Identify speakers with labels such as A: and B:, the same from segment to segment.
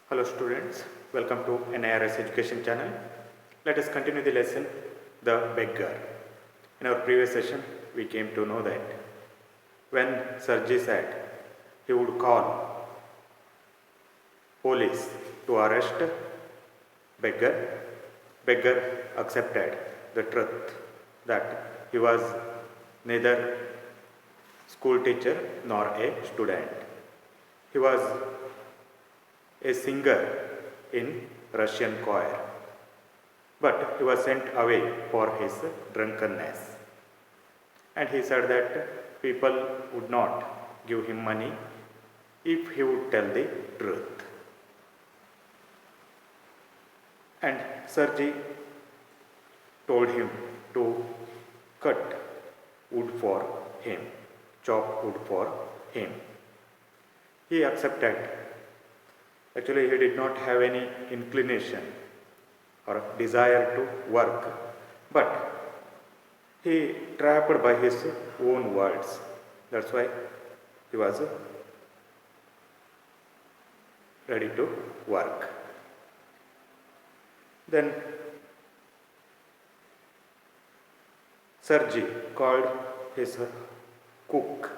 A: Hello students, welcome to NIRS Education channel. Let us continue the lesson, The Beggar. In our previous session, we came to know that when Sarji said he would call police to arrest Beggar, Beggar accepted the truth that he was neither school teacher nor a student. He was a singer in Russian choir, but he was sent away for his drunkenness. And he said that people would not give him money if he would tell the truth. And Sarji told him to cut wood for him, chop wood for him. He accepted. Actually, he did not have any inclination or desire to work, but he trapped by his own words. That's why he was ready to work. Then Sergey called his cook,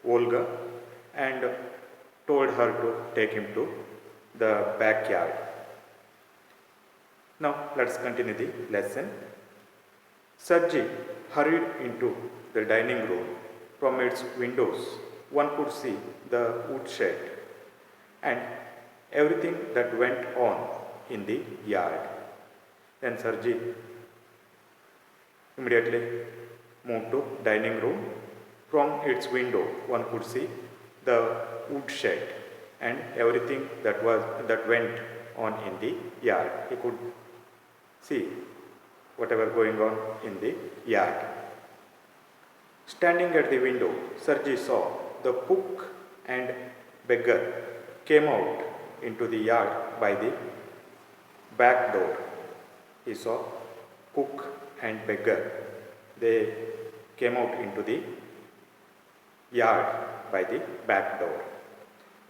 A: Olga, and told her to take him to the backyard. Now let's continue the lesson. Sergey hurried into the dining room. From its windows, one could see the woodshed and everything that went on in the yard. Then Sergey immediately moved to dining room. From its window, one could see the woodshed and everything that went on in the yard. He could see whatever going on in the yard. Standing at the window, Sergey saw the cook and beggar came out into the yard by the back door. He saw cook and beggar. They came out into the yard by the back door.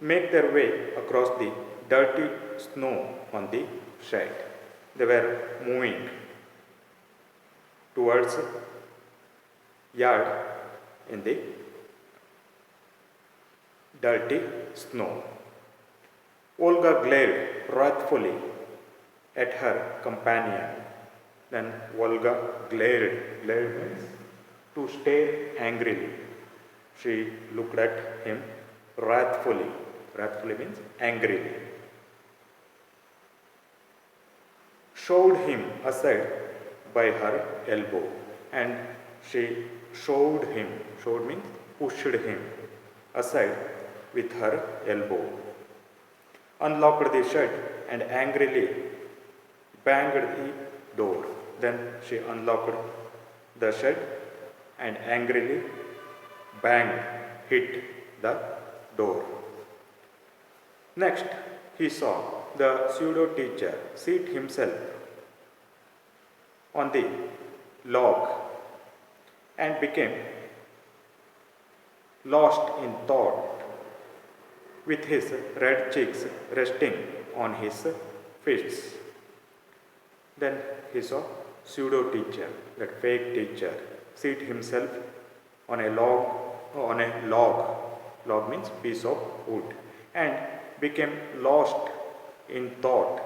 A: Make their way across the dirty snow on the shed. They were moving towards yard in the dirty snow. Olga glared wrathfully at her companion. Then Olga glared means to stare angrily. She looked at him wrathfully. Wrathfully means angrily. Shoved him aside by her elbow, and she shoved him. Shoved means pushed him aside with her elbow. Unlocked the shed and angrily banged the door. Then she unlocked the shed and angrily hit the door. Next, he saw the pseudo teacher seat himself on the log and became lost in thought with his red cheeks resting on his fists. Then he saw pseudo teacher, that fake teacher, seat himself on a log means piece of wood, and became lost in thought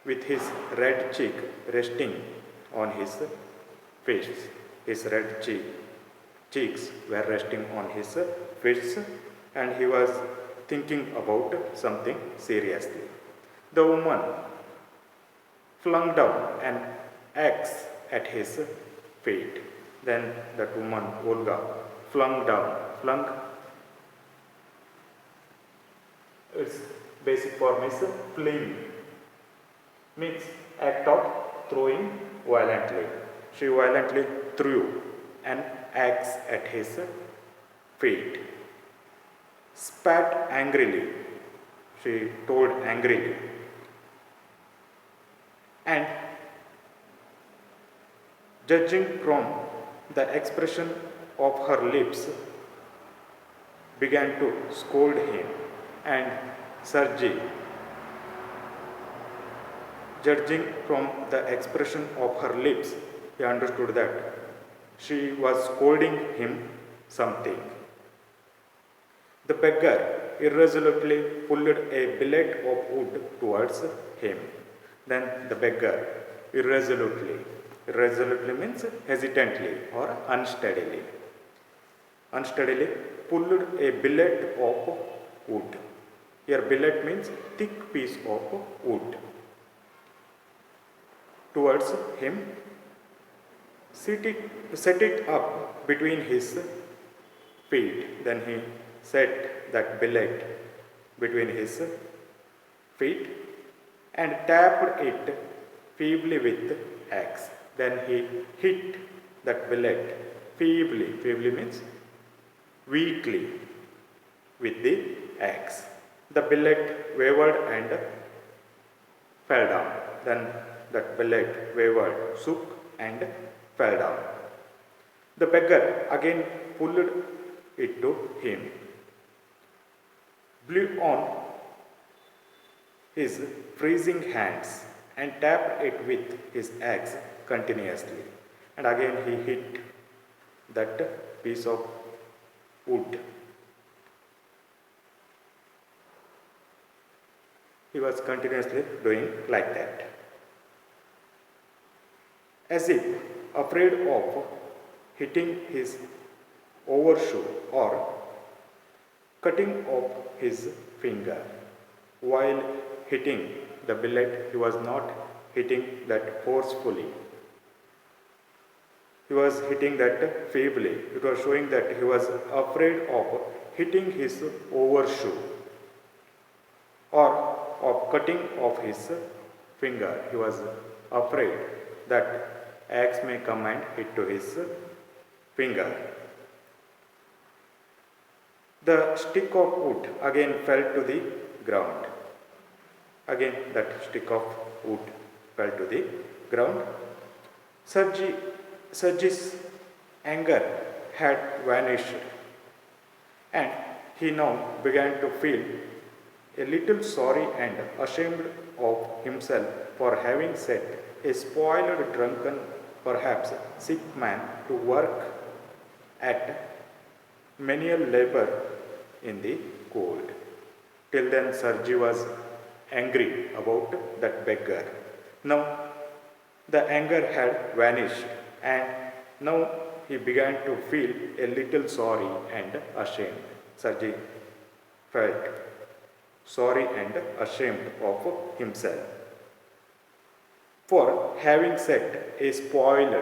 A: with his red cheek resting on his fists. His red cheeks were resting on his fists, and he was thinking about something seriously. The woman flung down an axe at his feet. Then that woman, Olga, flung down. Flung, its basic form is fling. Means act of throwing violently. She violently threw an axe at his feet. Spat angrily. She told angrily. And judging from the expression of her lips, began to scold him, and Sergey Judging from the expression of her lips, he understood that she was scolding him something. The beggar irresolutely pulled a billet of wood towards him. Then the beggar irresolutely means hesitantly or unsteadily pulled a billet of wood. Here billet means thick piece of wood towards him, set it up between his feet. Then he set that billet between his feet and tapped it feebly with axe. Then he hit that billet feebly. Feebly means weakly with the axe. The billet wavered and fell down. Then that billet wavered, shook and fell down. The beggar again pulled it to him, blew on his freezing hands and tapped it with his axe continuously. And again he hit that piece of wood. He was continuously doing like that. As if afraid of hitting his overshoe or cutting off his finger. While hitting the billet, he was not hitting that forcefully. He was hitting that feebly. It was showing that he was afraid of hitting his overshoe or of cutting off his finger. He was afraid that axe may come and hit to his finger. The stick of wood again fell to the ground. Again that stick of wood fell to the ground. Sergi's anger had vanished and he now began to feel a little sorry and ashamed of himself for having set a spoiled, drunken, perhaps sick man to work at menial labor in the cold. Till then Sergi was angry about that beggar. Now the anger had vanished and now he began to feel a little sorry and ashamed. Sergi felt sorry and ashamed of himself for having set a spoiled,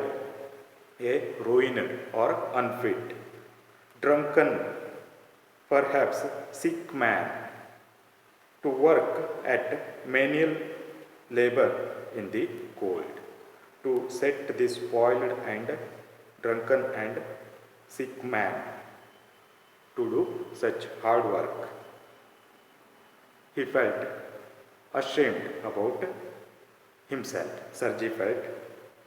A: a ruined or unfit, drunken, perhaps sick man to work at menial labor in the cold. To set this spoiled and drunken and sick man to do such hard work. He felt ashamed about himself. Sergi felt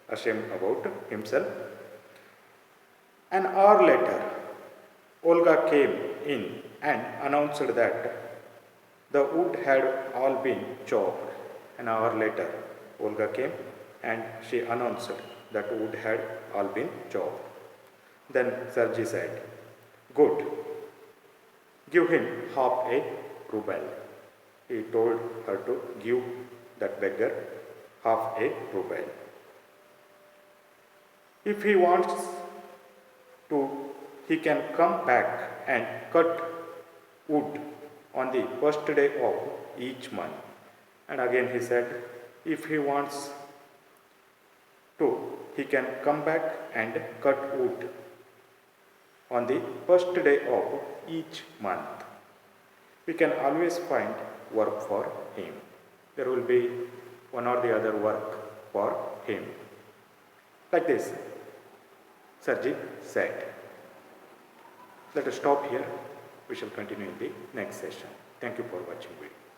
A: ashamed about himself. An hour later, Olga came in and announced that the wood had all been chopped. An hour later, Olga came and she announced that wood had all been chopped. Then Sergi said, "Good, give him half a ruble." He told her to give that beggar half a ruble. If he wants to, he can come back and cut wood on the first day of each month. And again he said, if he wants to, he can come back and cut wood on the first day of each month. We can always find work for him. There will be one or the other work for him. Like this, Sergi said. Let us stop here. We shall continue in the next session. Thank you for watching video.